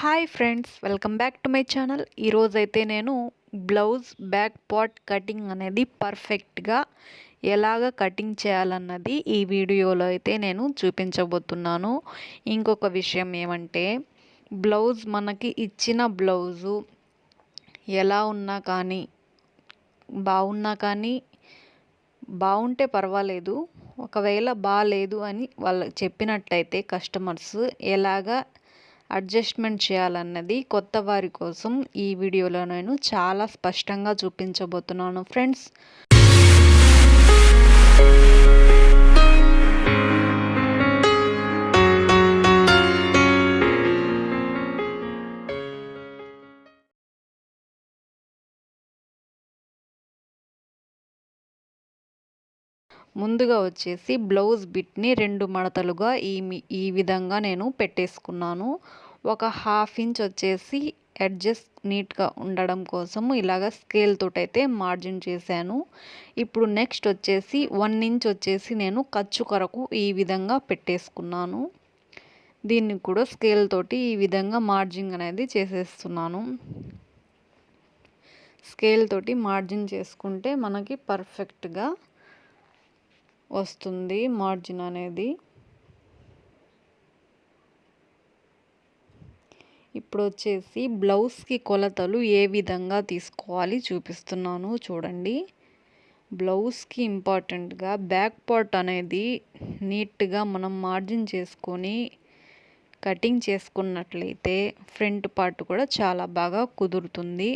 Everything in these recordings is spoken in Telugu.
Hi friends, welcome back to my channel. ఈరోజైతే నేను బ్లౌజ్ బ్యాక్ పార్ట్ కటింగ్ అనేది పర్ఫెక్ట్గా ఎలాగ కటింగ్ చేయాలన్నది ఈ వీడియోలో అయితే నేను చూపించబోతున్నాను. ఇంకొక విషయం ఏమంటే, బ్లౌజ్ మనకి ఇచ్చిన బ్లౌజు ఎలా ఉన్నా కానీ బాగుంటే పర్వాలేదు. ఒకవేళ బాగాలేదు అని వాళ్ళకి చెప్పినట్టయితే కస్టమర్స్ ఎలాగా అడ్జస్ట్మెంట్ చేయాలన్నది కొత్త వారి కోసం ఈ వీడియోలో నేను చాలా స్పష్టంగా చూపించబోతున్నాను ఫ్రెండ్స్. ముందుగా వచ్చేసి బ్లౌజ్ బిట్ని 2 మడతలుగా ఈ విధంగా నేను పెట్టేసుకున్నాను. ఒక 1/2 ఇంచ్ వచ్చేసి ఎడ్జెస్ నీట్గా ఉండడం కోసం ఇలాగ స్కేల్ తోటైతే మార్జిన్ చేశాను. ఇప్పుడు నెక్స్ట్ వచ్చేసి 1 ఇంచ్ వచ్చేసి నేను ఖర్చు కొరకు ఈ విధంగా పెట్టేసుకున్నాను. దీన్ని కూడా స్కేల్ తోటి ఈ విధంగా మార్జిన్ అనేది చేసేస్తున్నాను. స్కేల్ తోటి మార్జిన్ చేసుకుంటే మనకి పర్ఫెక్ట్గా వస్తుంది మార్జిన్ అనేది. ఇప్పుడు వచ్చేసి బ్లౌజ్కి కొలతలు ఏ విధంగా తీసుకోవాలి చూపిస్తున్నాను చూడండి. బ్లౌజ్కి ఇంపార్టెంట్గా బ్యాక్ పార్ట్ అనేది నీట్గా మనం మార్జిన్ చేసుకొని కటింగ్ చేసుకున్నట్లయితే ఫ్రంట్ పార్ట్ కూడా చాలా బాగా కుదురుతుంది.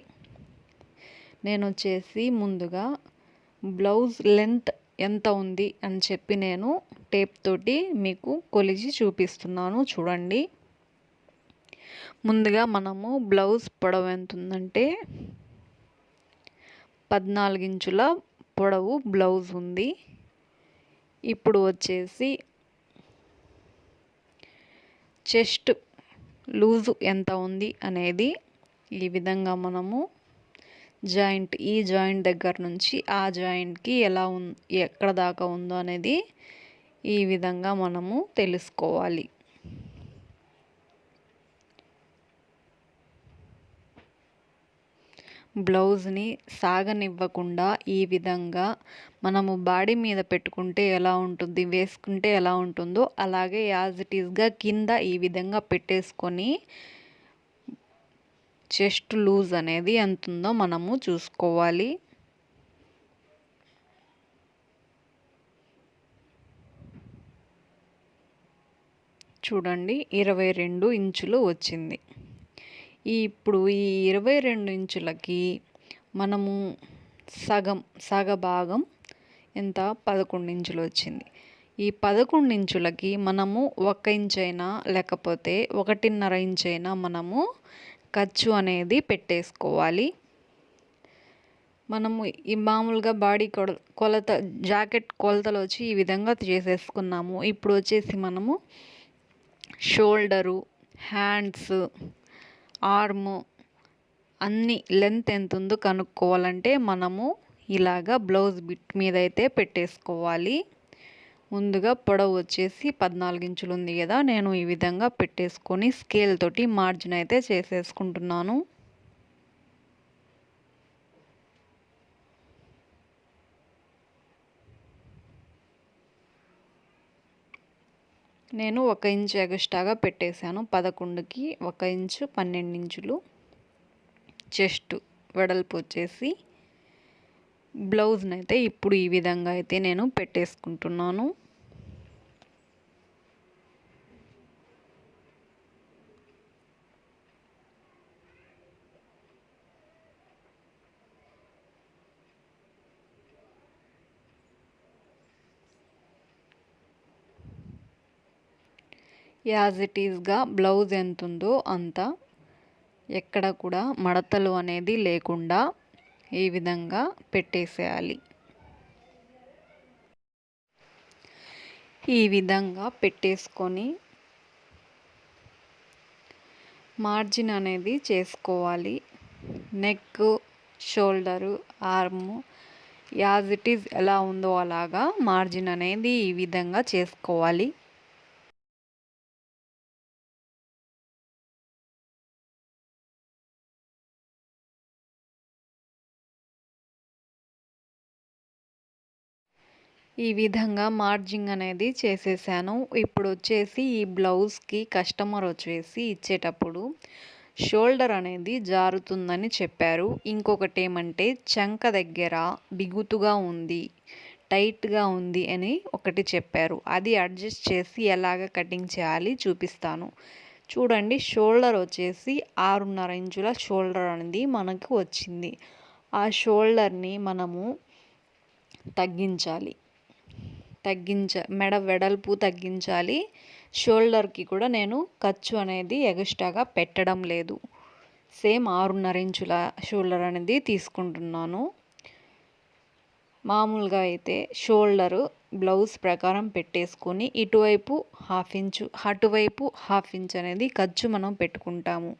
నేను వచ్చేసి ముందుగా బ్లౌజ్ లెంత్ ఎంత ఉంది అని చెప్పి నేను టేప్ తోటి మీకు కొలిచి చూపిస్తున్నాను చూడండి. ముందుగా మనము బ్లౌజ్ పొడవు ఎంత ఉందంటే 14 ఇంచుల పొడవు బ్లౌజ్ ఉంది. ఇప్పుడు వచ్చేసి చెస్ట్ లూజు ఎంత ఉంది అనేది ఈ విధంగా మనము ఈ జాయింట్ దగ్గర నుంచి ఆ జాయింట్కి ఎక్కడ దాకా ఉందో అనేది ఈ విధంగా మనము తెలుసుకోవాలి. బ్లౌజ్ని సాగనివ్వకుండా ఈ విధంగా మనము బాడీ మీద పెట్టుకుంటే ఎలా ఉంటుంది, వేసుకుంటే ఎలా ఉంటుందో అలాగే యాజ్ ఇట్ ఈస్గా కింద ఈ విధంగా పెట్టేసుకొని చెస్ట్ లూజ్ అనేది ఎంత ఉందో మనము చూసుకోవాలి. చూడండి 22 ఇంచులు వచ్చింది. ఇప్పుడు ఈ 22 ఇంచులకి మనము సగభాగం ఎంత 11 ఇంచులు వచ్చింది. ఈ 11 ఇంచులకి మనము 1 ఇంచ్ అయినా లేకపోతే 1.5 ఇంచ్ అయినా మనము ఖర్చు అనేది పెట్టేసుకోవాలి. మనము ఈ మామూలుగా బాడీ కొలత జాకెట్ కొలతలు వచ్చి ఈ విధంగా చేసేసుకున్నాము. ఇప్పుడు వచ్చేసి మనము షోల్డరు, హ్యాండ్స్, ఆర్మ్ అన్ని లెంత్ ఎంత ఉందో కనుక్కోవాలంటే మనము ఇలాగా బ్లౌజ్ బిట్ మీద అయితే పెట్టేసుకోవాలి. ముందుగా పొడవు వచ్చేసి 14 ఇంచులు ఉంది కదా, నేను ఈ విధంగా పెట్టేసుకొని స్కేల్ తోటి మార్జిన్ అయితే చేసేసుకుంటున్నాను. నేను 1 ఇంచ్ ఎగస్ట్రాగా పెట్టేశాను. 11కి 1 ఇంచు 12 ఇంచులు చెస్ట్ వెడల్పు వచ్చేసి బ్లౌజ్ని అయితే ఇప్పుడు ఈ విధంగా అయితే నేను పెట్టేసుకుంటున్నాను. యాజ్ ఇట్ ఈస్గా బ్లౌజ్ ఎంత ఉందో అంత, ఎక్కడ కూడా మడతలు అనేది లేకుండా ఈ విధంగా పెట్టేసేయాలి. ఈ విధంగా పెట్టేసుకొని మార్జిన్ అనేది చేసుకోవాలి. Neck, shoulder, arm as it is ఎలా ఉందో అలాగా మార్జిన్ అనేది ఈ విధంగా చేసుకోవాలి. ఈ విధంగా మార్జింగ్ అనేది చేసేసాను. ఇప్పుడు వచ్చేసి ఈ బ్లౌజ్కి కస్టమర్ వచ్చేసి ఇచ్చేటప్పుడు షోల్డర్ అనేది జారుతుందని చెప్పారు. ఇంకొకటి ఏమంటే చంక దగ్గర బిగుతుగా ఉంది, టైట్గా ఉంది అని ఒకటి చెప్పారు. అది అడ్జస్ట్ చేసి ఎలాగ కటింగ్ చేయాలి చూపిస్తాను. చూడండి, షోల్డర్ వచ్చేసి 6.5 ఇంచుల షోల్డర్ అనేది మనకు వచ్చింది. ఆ షోల్డర్ని మనము తగ్గించాలి. మెడ వెడల్పు తగ్గించాలి. షోల్డర్కి కూడా నేను ఖర్చు అనేది ఎగస్ట్రాగా పెట్టడం లేదు. సేమ్ 6.5 ఇంచుల షోల్డర్ అనేది తీసుకుంటున్నాను. మామూలుగా అయితే షోల్డరు బ్లౌజ్ ప్రకారం పెట్టేసుకొని ఇటువైపు 1/2 ఇంచు, అటువైపు 1/2 ఇంచ్ అనేది ఖర్చు మనం పెట్టుకుంటాము.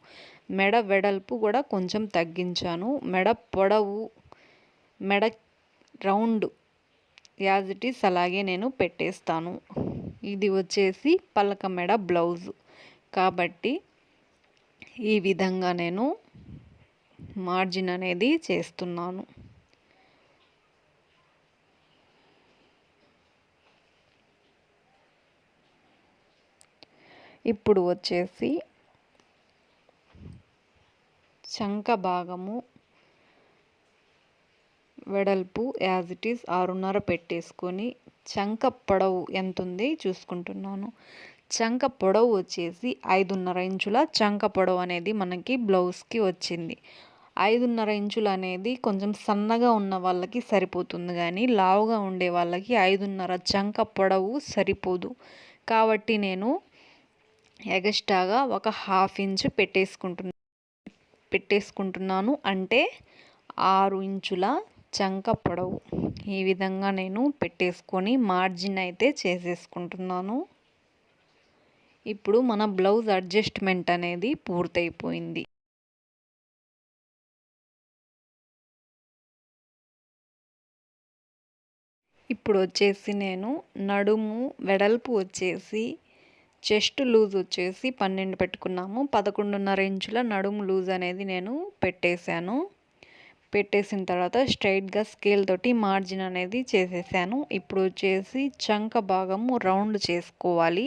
మెడ వెడల్పు కూడా కొంచెం తగ్గించాను. మెడ పొడవు, మెడ రౌండ్ యాజ్ ఇట్ ఈస్ అలాగే నేను పెట్టేస్తాను. ఇది వచ్చేసి పలక మెడ బ్లౌజ్ కాబట్టి ఈ విధంగా నేను మార్జిన్ అనేది చేస్తున్నాను. ఇప్పుడు వచ్చేసి చంక భాగము వెడల్పు యాజ్ ఇట్ ఈస్ 6.5 పెట్టేసుకొని చంక పొడవు ఎంత ఉంది చూసుకుంటున్నాను. చంక పొడవు వచ్చేసి 5.5 ఇంచుల చంక పొడవు అనేది మనకి బ్లౌజ్కి వచ్చింది. 5.5 ఇంచులు అనేది కొంచెం సన్నగా ఉన్న వాళ్ళకి సరిపోతుంది, కానీ లావుగా ఉండే వాళ్ళకి 5.5 చంక పొడవు సరిపోదు. కాబట్టి నేను ఎగస్ట్రాగా ఒక 1/2 ఇంచు పెట్టేసుకుంటున్నాను. అంటే 6 ఇంచుల చంక పొడవు. ఈ విధంగా నేను పెట్టేసుకొని మార్జిన్ అయితే చేసేసుకుంటున్నాను. ఇప్పుడు మన బ్లౌజ్ అడ్జస్ట్మెంట్ అనేది పూర్తయిపోయింది. ఇప్పుడు వచ్చేసి నేను నడుము వెడల్పు వచ్చేసి చెస్ట్ లూజ్ వచ్చేసి 12 పెట్టుకున్నాము. 11.5 ఇంచుల నడుము లూజ్ అనేది నేను పెట్టేసిన తర్వాత స్ట్రైట్గా స్కేల్ తోటి మార్జిన్ అనేది చేసేసాను. ఇప్పుడు వచ్చేసి చంక భాగము రౌండ్ చేసుకోవాలి.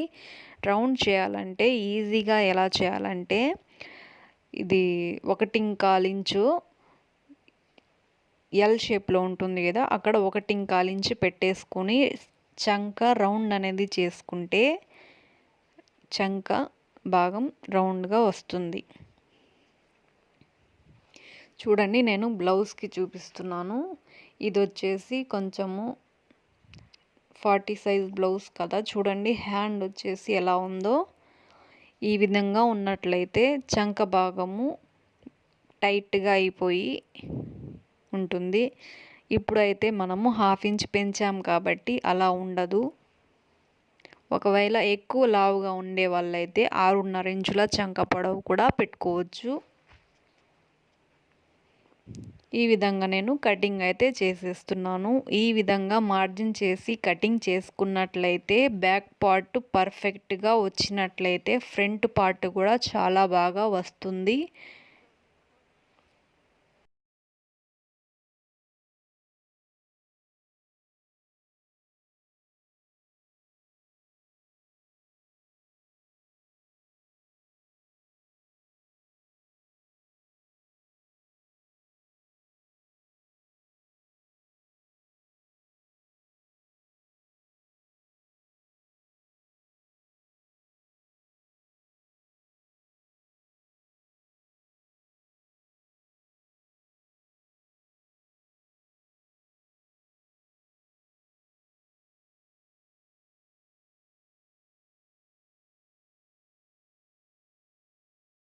రౌండ్ చేయాలంటే ఈజీగా ఎలా చేయాలంటే ఇది 1.25 ఇంచు ఎల్ షేప్లో ఉంటుంది కదా, అక్కడ 1.25 ఇంచు పెట్టేసుకొని చంక రౌండ్ అనేది చేసుకుంటే చంక భాగం రౌండ్గా వస్తుంది. చూడండి, నేను బ్లౌజ్కి చూపిస్తున్నాను. ఇది వచ్చేసి కొంచెము 40 సైజ్ బ్లౌజ్ కదా. చూడండి హ్యాండ్ వచ్చేసి ఎలా ఉందో. ఈ విధంగా ఉన్నట్లయితే చంక భాగము టైట్గా అయిపోయి ఉంటుంది. ఇప్పుడైతే మనము 1/2 ఇంచ్ పెంచాం కాబట్టి అలా ఉండదు. ఒకవేళ ఎక్కువ లావుగా ఉండే వాళ్ళైతే 6.5 ఇంచుల చంక పొడవు కూడా పెట్టుకోవచ్చు. ఈ విధంగా నేను కటింగ్ అయితే చేసేస్తున్నాను. ఈ విధంగా మార్జిన్ చేసి కటింగ్ చేసుకున్నట్లయితే బ్యాక్ పార్ట్ పర్ఫెక్ట్గా వచ్చినట్లయితే ఫ్రంట్ పార్ట్ కూడా చాలా బాగా వస్తుంది.